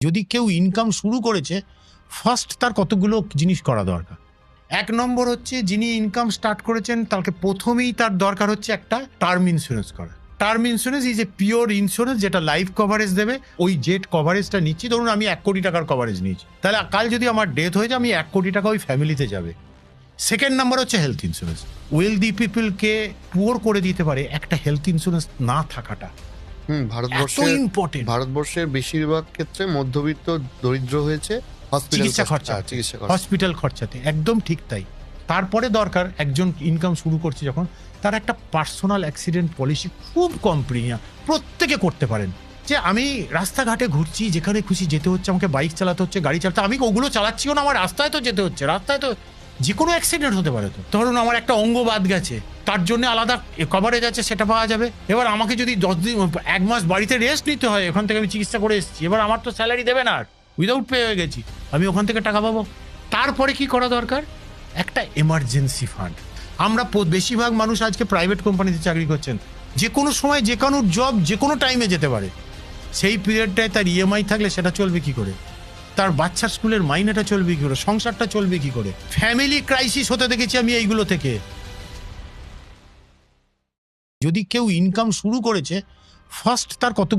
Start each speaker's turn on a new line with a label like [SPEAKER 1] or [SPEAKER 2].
[SPEAKER 1] যদি কেউ ইনকাম শুরু করেছে, ফার্স্ট তার কতগুলো জিনিস করা দরকার। এক নম্বর হচ্ছে, যিনি ইনকাম স্টার্ট করেছেন তাকে প্রথমেই তার দরকার হচ্ছে একটা টার্ম ইন্স্যুরেন্স করা। Term insurance is a pure insurance, যেটা লাইফ কভারেজ দেবে। ওই জেট কভারেজটা নিচ্ছি, ধরুন আমি 1 কোটি টাকার কভারেজ নিয়েছি, তাহলে কাল যদি আমার ডেথ হয়ে যায় আমি 1 কোটি টাকা ওই ফ্যামিলিতে যাবে। সেকেন্ড নাম্বার হচ্ছে হেলথ ইন্স্যুরেন্স। ওয়েলদি পিপলকে পুয়ার করে দিতে পারে একটা হেলথ ইন্স্যুরেন্স না থাকাটা।
[SPEAKER 2] ভারতবর্ষের বেশিরভাগ ক্ষেত্রে মধ্যবিত্ত দরিদ্র হয়েছে
[SPEAKER 1] চিকিৎসা খরচা, হসপিটাল খরচাতে। একদম ঠিক তাই। তারপরে দরকার, একজন ইনকাম শুরু করছে যখন, তার একটা পার্সোনাল অ্যাক্সিডেন্ট পলিসি, খুব কম প্রিমিয়াম, প্রত্যেকে করতে পারেন। যে আমি রাস্তাঘাটে ঘুরছি, যেখানে খুশি যেতে হচ্ছে, আমাকে বাইক চালাতে হচ্ছে, গাড়ি চালাতে, আমি ওগুলো চালাচ্ছিও না, আমার রাস্তায় তো যেতে হচ্ছে, রাস্তায় তো যে কোনো অ্যাক্সিডেন্ট হতে পারে। তো ধরুন আমার একটা অঙ্গ বাদ গেছে, তার জন্য আলাদা কভারেজ আছে, সেটা পাওয়া যাবে। এবার আমাকে যদি 10 দিন 1 মাস বাড়িতে রেস্ট নিতে হয়, ওখান থেকে আমি চিকিৎসা করে এসেছি, এবার আমার তো স্যালারি দেবে না, উইদাউট পে হয়ে গেছি, আমি ওখান থেকে টাকা পাবো। তারপরে কি করা দরকার? একটা এমার্জেন্সি ফান্ড। আমরা বেশিরভাগ মানুষ আজকে প্রাইভেট কোম্পানিতে চাকরি করছেন, যে কোনো সময় যে কোনো জব যে কোনো টাইমে যেতে পারে। সেই পিরিয়ডটায় তার ইএমআই থাকলে সেটা চলবে কি করে? তার বাচ্চার স্কুলের মাইনেটা চলবে কি করে? সংসারটা চলবে কি করে? ফ্যামিলি ক্রাইসিস হতে দেখেছি আমি এইগুলো থেকে। যদি কেউ ইনকাম শুরু করেছে, ফার্স্ট তার কতগুলো